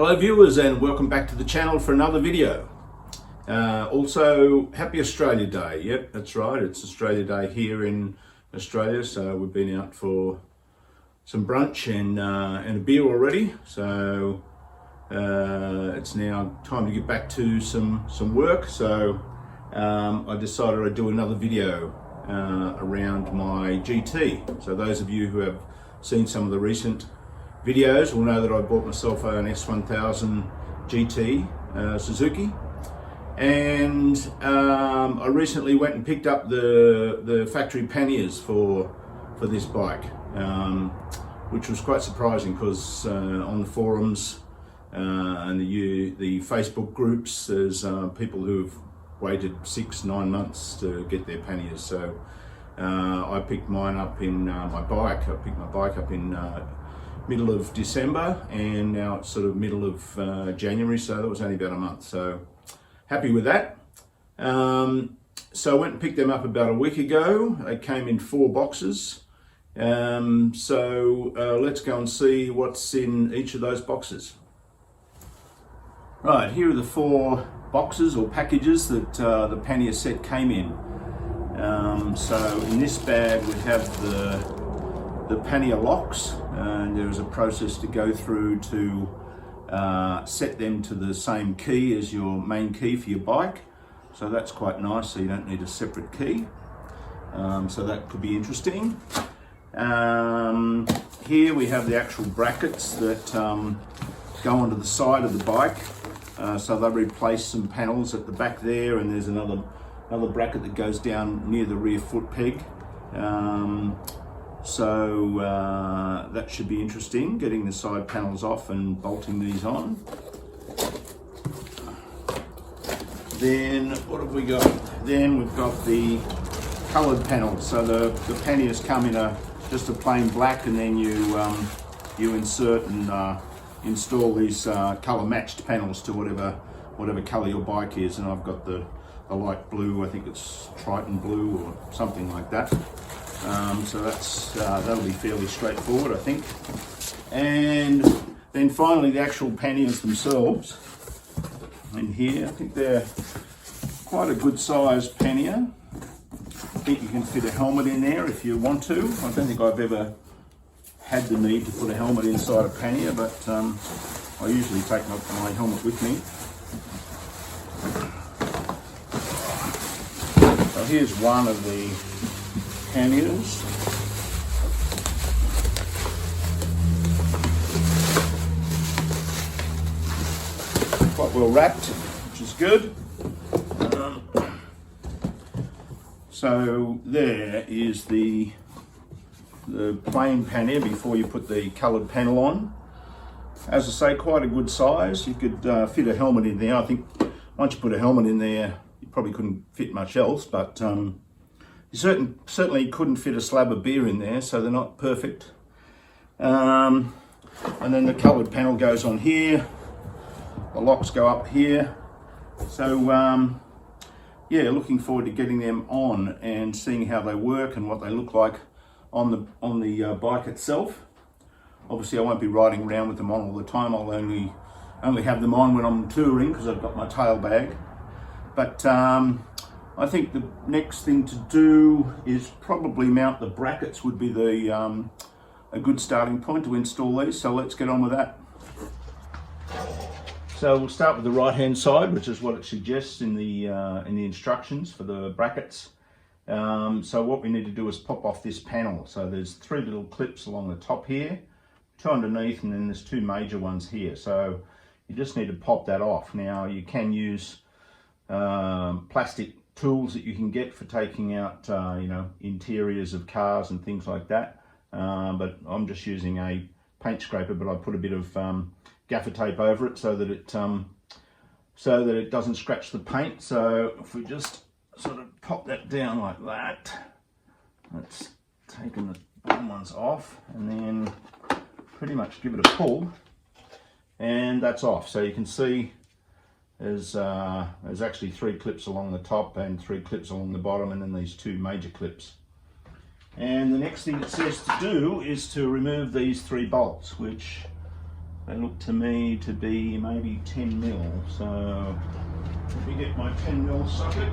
Hello viewers, and welcome back to the channel for another video. Also, happy Australia Day. Yep, that's right, it's Australia Day here in Australia, so we've been out for some brunch and a beer already, so it's now time to get back to some work. So I decided I'd do another video around my GT. So those of you who have seen some of the recent videos will know that I bought myself an S1000 GT Suzuki, and I recently went and picked up the factory panniers for this bike, which was quite surprising because on the forums and the Facebook groups, there's people who've waited 6-9 months to get their panniers. So I picked mine up in I picked my bike up in middle of December, and now it's sort of middle of January, so that was only about a month, so happy with that. So I went and picked them up about a week ago. They came in 4 boxes, so let's go and see what's in each of those boxes. Right, here are the 4 boxes or packages that the Pannier set came in. So in this bag we have the Pannier locks, and there is a process to go through to set them to the same key as your main key for your bike. So that's quite nice, so you don't need a separate key. So that could be interesting. Here we have the actual brackets that go onto the side of the bike. So they replace some panels at the back there, and there's another bracket that goes down near the rear foot peg. So that should be interesting, getting the side panels off and bolting these on. Then what have we got? Then we've got the coloured panels. So the panniers come in just a plain black, and then you insert and install these colour matched panels to whatever colour your bike is. And I've got the light blue, I think it's Triton blue or something like that. So that'll be fairly straightforward, I think. And then finally the actual panniers themselves. And here, I think they're quite a good sized pannier. I think you can fit a helmet in there if you want to. I don't think I've ever had the need to put a helmet inside a pannier, but I usually take my helmet with me. So here's one of the panniers. Quite well wrapped, which is good. So there is the plain pannier before you put the coloured panel on. As I say, quite a good size. You could fit a helmet in there. I think once you put a helmet in there, you probably couldn't fit much else, but you certainly couldn't fit a slab of beer in there, so they're not perfect. And then the coloured panel goes on here. The locks go up here. So yeah, looking forward to getting them on and seeing how they work and what they look like on the bike itself. Obviously I won't be riding around with them on all the time. I'll only have them on when I'm touring because I've got my tail bag. But I think the next thing to do is probably mount the brackets would be a good starting point to install these. So let's get on with that. So we'll start with the right hand side, which is what it suggests in the instructions for the brackets. So what we need to do is pop off this panel. So there's 3 little clips along the top here, 2 underneath, and then there's 2 major ones here. So you just need to pop that off. Now you can use plastic tools that you can get for taking out interiors of cars and things like that, but I'm just using a paint scraper, but I put a bit of gaffer tape over it so that it doesn't scratch the paint. So if we just sort of pop that down like that, that's taken the bottom ones off, and then pretty much give it a pull, and that's off. So you can see there's actually 3 clips along the top and 3 clips along the bottom, and then these 2 major clips. And the next thing it says to do is to remove these 3 bolts, which they look to me to be maybe 10 mil. So let me get my 10 mil socket.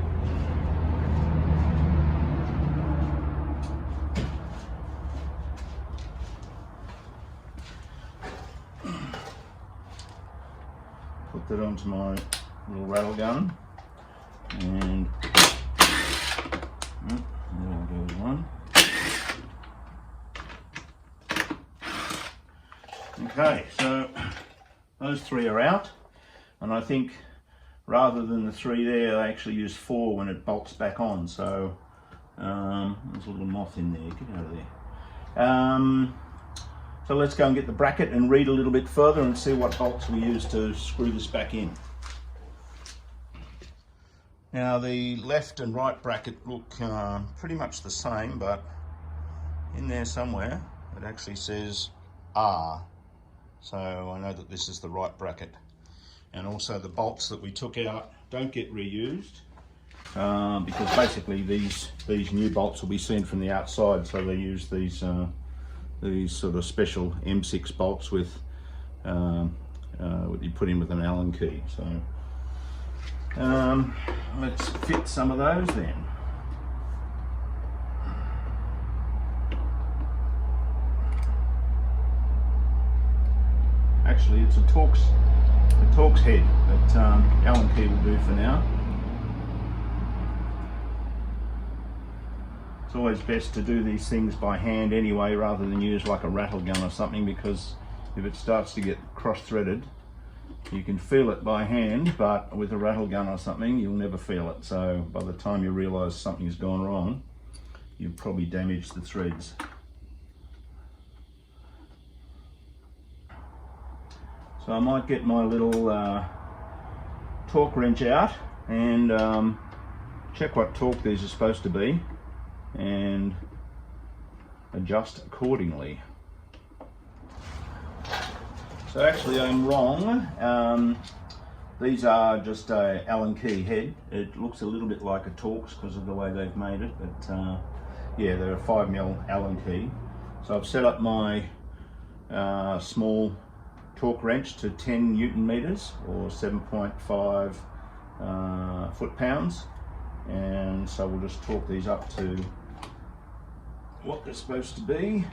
Put that onto my little rattle gun, and there goes one. Okay, so those three are out, and I think rather than the three there, I actually use 4 when it bolts back on. So there's a little moth in there, get out of there. So let's go and get the bracket and read a little bit further and see what bolts we use to screw this back in. Now the left and right bracket look pretty much the same, but in there somewhere it actually says R. So I know that this is the right bracket. And also the bolts that we took out don't get reused because basically these new bolts will be seen from the outside, so they use these sort of special M6 bolts with what you put in with an Allen key. So let's fit some of those then. Actually, it's a Torx head that Allen key will do for now. It's always best to do these things by hand anyway, rather than use like a rattle gun or something, because if it starts to get cross-threaded, you can feel it by hand, but with a rattle gun or something, you'll never feel it. So by the time you realise something's gone wrong, you've probably damaged the threads. So I might get my little torque wrench out and check what torque these are supposed to be and adjust accordingly. So actually I'm wrong. These are just a Allen key head. It looks a little bit like a Torx because of the way they've made it, but yeah, they're a 5mm Allen key. So I've set up my small torque wrench to 10 Newton meters or 7.5 foot-pounds, and so we'll just torque these up to what they're supposed to be.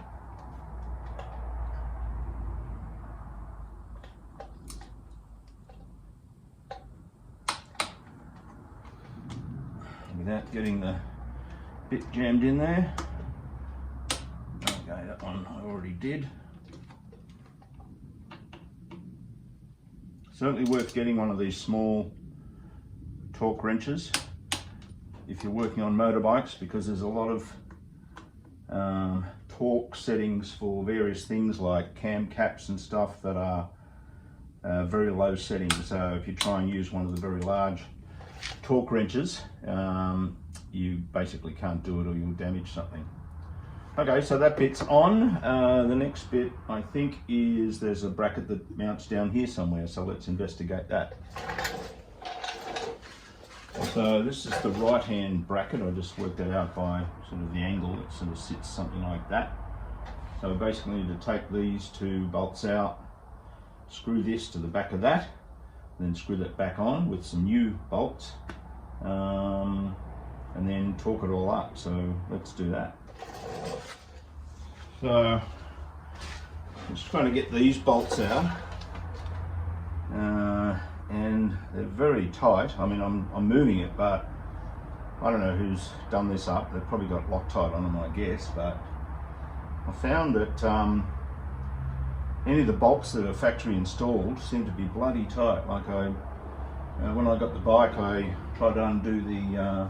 Without getting the bit jammed in there. Okay, that one I already did. Certainly worth getting one of these small torque wrenches if you're working on motorbikes, because there's a lot of torque settings for various things like cam caps and stuff that are very low settings. So if you try and use one of the very large torque wrenches, you basically can't do it or you'll damage something. Okay, so that bit's on. The next bit, I think, is there's a bracket that mounts down here somewhere, so let's investigate that. So this is the right-hand bracket. I just worked that out by sort of the angle. It sort of sits something like that. So we basically need to take these two bolts out, screw this to the back of that, then screw that back on with some new bolts, and then torque it all up. So let's do that. So I'm just trying to get these bolts out, and they're very tight. I mean, I'm moving it, but I don't know who's done this up. They've probably got Loctite on them, I guess, but I found that any of the bolts that are factory installed seem to be bloody tight. Like when I got the bike, I tried to undo the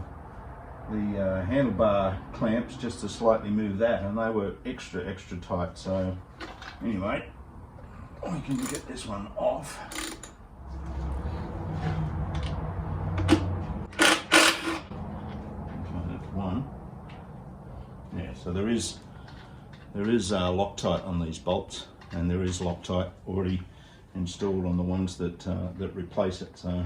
handlebar clamps just to slightly move that, and they were extra tight. So anyway, we can get this one off. Okay, that's one. Yeah, so there is Loctite on these bolts, and there is Loctite already installed on the ones that that replace it. So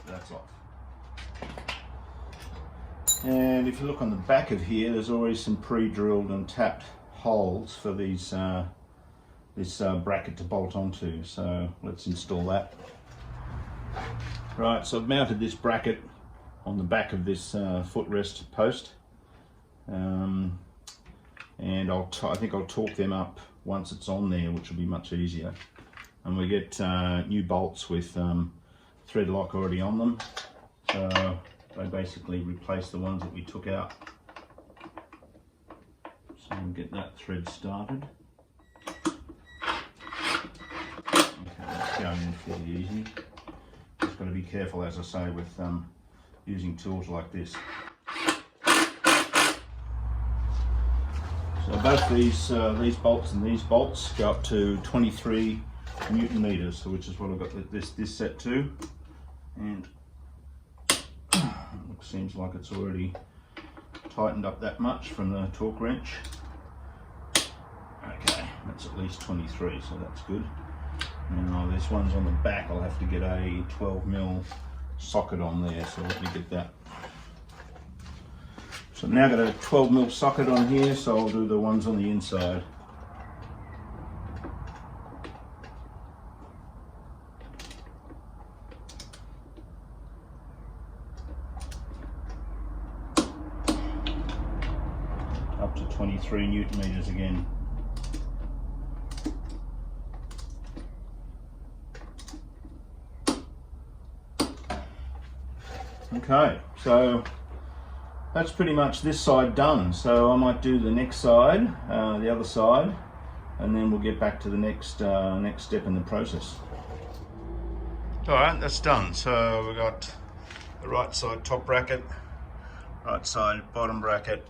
that's off. And if you look on the back of here, there's already some pre-drilled and tapped holes for these this bracket to bolt onto. So let's install that. Right, so I've mounted this bracket on the back of this footrest post, and I think I'll torque them up once it's on there, which will be much easier. And we get new bolts with thread lock already on them, so they basically replace the ones that we took out. So we'll get that thread started. Okay, that's going in fairly easy. Just got to be careful, as I say, with using tools like this. So both these bolts and these bolts go up to 23 Newton meters, so which is what I've got this set to, and it seems like it's already tightened up that much from the torque wrench. Okay, that's at least 23, so that's good. Now this one's on the back, I'll have to get a 12mm socket on there, so let me get that. So I've now got a 12mm socket on here, so I'll do the ones on the inside. Up to 23 Newton meters again. Okay, so that's pretty much this side done. So I might do the next side, the other side, and then we'll get back to the next step in the process. All right, that's done. So we've got the right side top bracket, right side bottom bracket,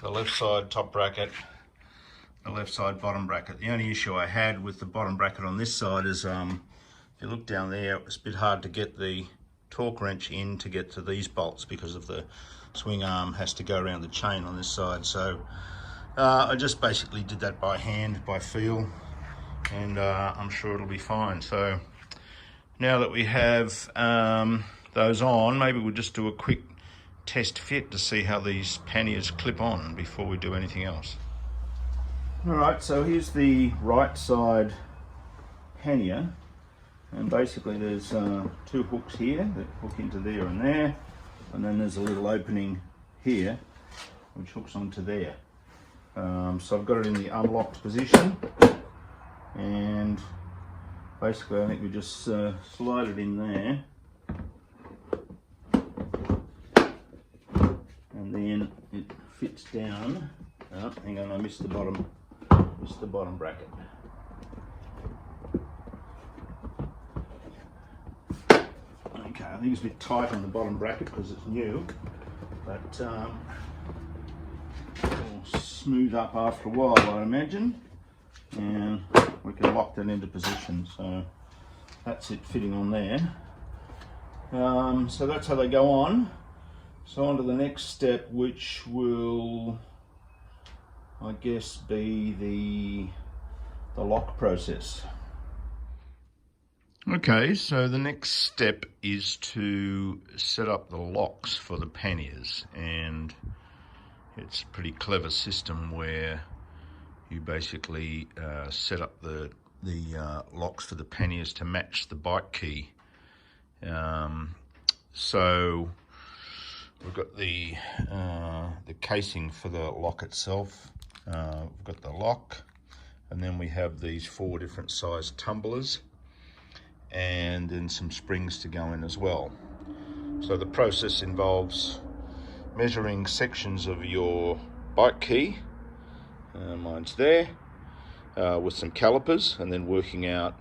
the left side top bracket, the left side bottom bracket. The only issue I had with the bottom bracket on this side is if you look down there, it was a bit hard to get the torque wrench in to get to these bolts because of the swing arm has to go around the chain on this side. So I just basically did that by hand, by feel, and I'm sure it'll be fine. So now that we have those on, maybe we'll just do a quick test fit to see how these panniers clip on before we do anything else. All right, so here's the right side pannier. And basically there's two hooks here that hook into there, and then there's a little opening here which hooks onto there. So I've got it in the unlocked position, and basically I think we just slide it in there, and then it fits down. Oh, hang on, I missed the bottom bracket. Okay, I think it's a bit tight on the bottom bracket because it's new, but it'll smooth up after a while, I imagine, and we can lock that into position. So that's it fitting on there. So that's how they go on. So on to the next step, which will, I guess, be the lock process. Okay, so the next step is to set up the locks for the panniers, and it's a pretty clever system where you basically set up the locks for the panniers to match the bike key. So we've got the casing for the lock itself. We've got the lock, and then we have these 4 different size tumblers, and then some springs to go in as well. So the process involves measuring sections of your bike key, mine's there, with some calipers, and then working out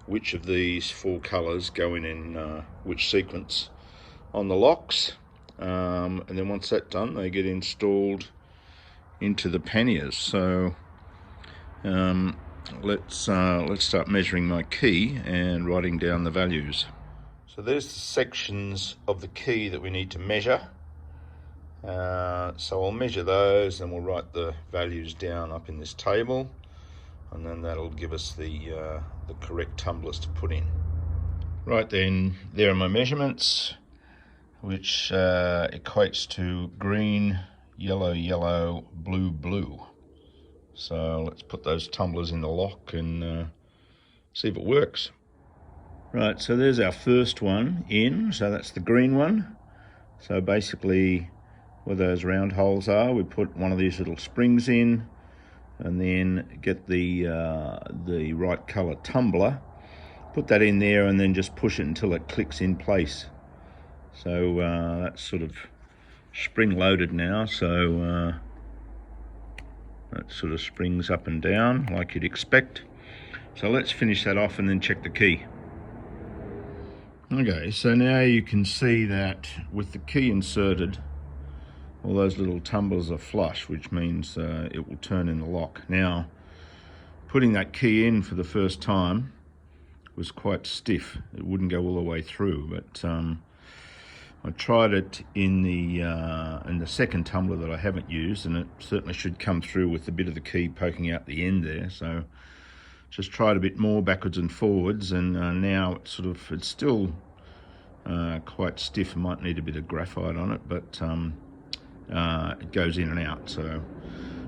which of these 4 colours go in which sequence on the locks, and then once that's done, they get installed into the panniers. So let's start measuring my key and writing down the values. So there's the sections of the key that we need to measure. So I'll measure those, and we'll write the values down up in this table, and then that'll give us the correct tumblers to put in. Right then, there are my measurements. which equates to green, yellow, yellow, blue, blue. So let's put those tumblers in the lock and see if it works. Right, so there's our first one in, so that's the green one. So basically where those round holes are, we put one of these little springs in and then get the right colour tumbler, put that in there and then just push it until it clicks in place. So that's sort of spring loaded now, so that sort of springs up and down like you'd expect. So let's finish that off and then check the key. Okay, so now you can see that with the key inserted, all those little tumblers are flush, which means it will turn in the lock. Now, putting that key in for the first time was quite stiff. It wouldn't go all the way through, but I tried it in the second tumbler that I haven't used, and it certainly should come through with a bit of the key poking out the end there. So just tried a bit more backwards and forwards, and now it's still quite stiff. Might need a bit of graphite on it, but it goes in and out. So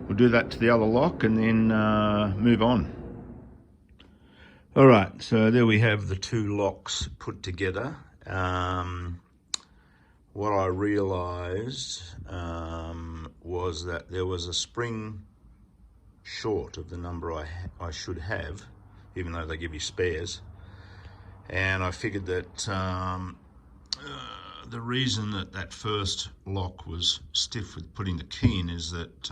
we'll do that to the other lock and then move on. All right, so there we have the two locks put together. What I realised was that there was a spring short of the number I should have, even though they give you spares. And I figured that the reason that first lock was stiff with putting the key in is that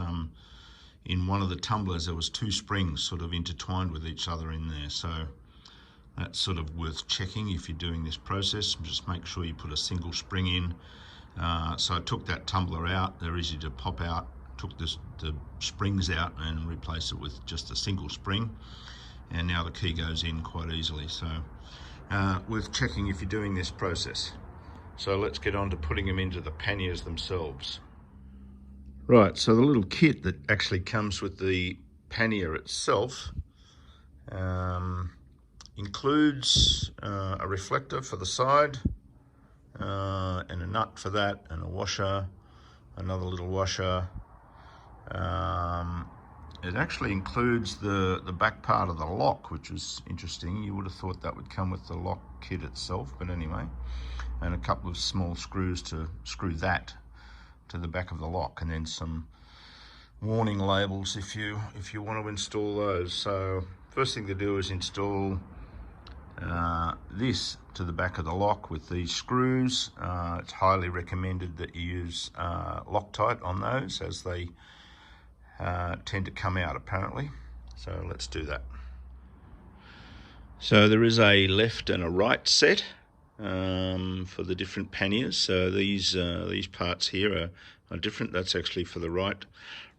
in one of the tumblers there was two springs sort of intertwined with each other in there. So that's sort of worth checking if you're doing this process. Just make sure you put a single spring in. So I took that tumbler out. They're easy to pop out. Took the springs out and replaced it with just a single spring. And now the key goes in quite easily. So worth checking if you're doing this process. So let's get on to putting them into the panniers themselves. Right, so the little kit that actually comes with the pannier itself includes a reflector for the side and a nut for that, and a washer, another little washer. It actually includes the back part of the lock, which is interesting. You would have thought that would come with the lock kit itself, but anyway. And a couple of small screws to screw that to the back of the lock, and then some warning labels if you want to install those. So first thing to do is install this to the back of the lock with these screws. It's highly recommended that you use Loctite on those, as they tend to come out apparently. So let's do that. So there is a left and a right set for the different panniers. So these parts here are different. That's actually for the right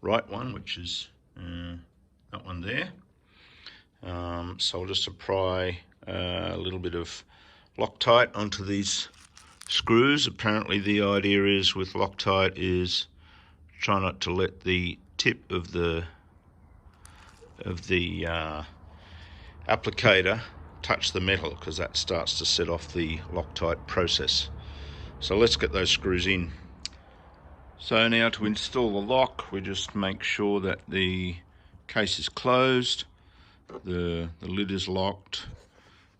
one, which is that one there. So I'll just apply a little bit of Loctite onto these screws. Apparently the idea is with Loctite is try not to let the tip of the applicator touch the metal, because that starts to set off the Loctite process. So let's get those screws in. So now to install the lock, we just make sure that the case is closed, the lid is locked,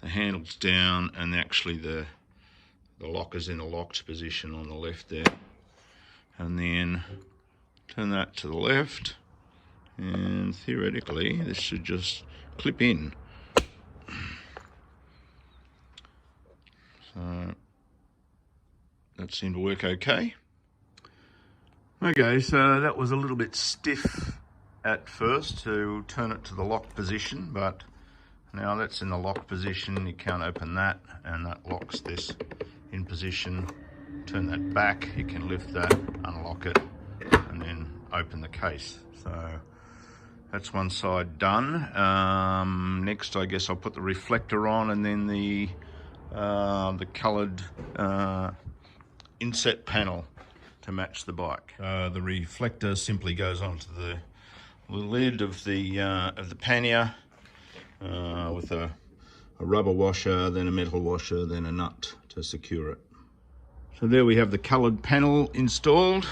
the handle's down, and actually the lock is in a locked position on the left there. And then turn that to the left, and theoretically this should just clip in. So that seemed to work okay. Okay, so that was a little bit stiff at first to turn it to the locked position, but now that's in the locked position, you can't open that, and that locks this in position. Turn that back, you can lift that, unlock it, and then open the case. So that's one side done. Next, I guess I'll put the reflector on, and then the coloured inset panel to match the bike. The reflector simply goes onto the lid of the pannier with a rubber washer, then a metal washer, then a nut to secure it. So there we have the coloured panel installed,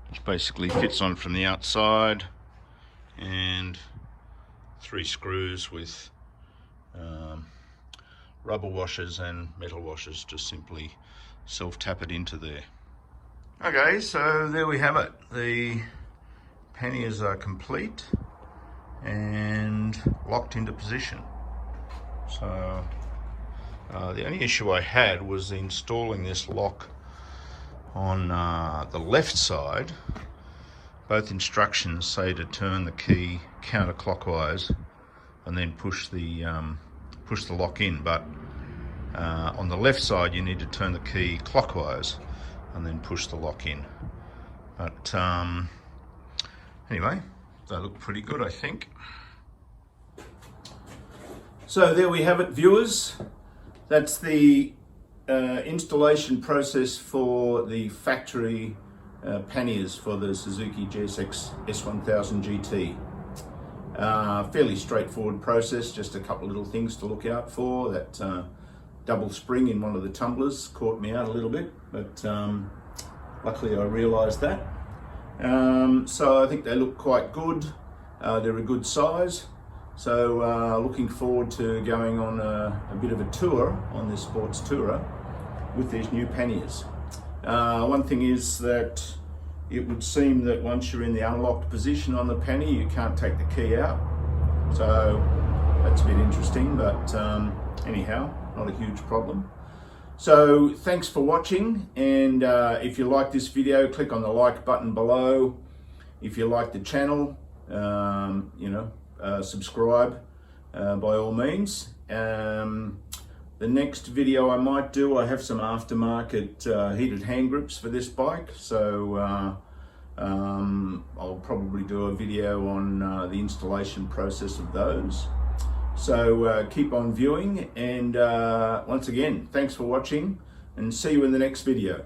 which basically fits on from the outside, and 3 screws with rubber washers and metal washers to simply self-tap it into there. Okay, so there we have it. The panniers are complete and locked into position. So the only issue I had was installing this lock on the left side. Both instructions say to turn the key counterclockwise and then push the lock in, but on the left side you need to turn the key clockwise and then push the lock in. But anyway, they look pretty good, I think. So there we have it, viewers. That's the installation process for the factory panniers for the Suzuki GSX-S1000GT. Fairly straightforward process, just a couple of little things to look out for. That double spring in one of the tumblers caught me out a little bit, but luckily I realised that. So I think they look quite good. They're a good size. So looking forward to going on a bit of a tour on this sports tourer with these new panniers. One thing is that it would seem that once you're in the unlocked position on the pannier, you can't take the key out. So that's a bit interesting, but anyhow, not a huge problem. So thanks for watching, and if you like this video, click on the like button below. If you like the channel, subscribe by all means. The next video I might do, I have some aftermarket heated hand grips for this bike, so I'll probably do a video on the installation process of those. So keep on viewing, and once again, thanks for watching, and see you in the next video.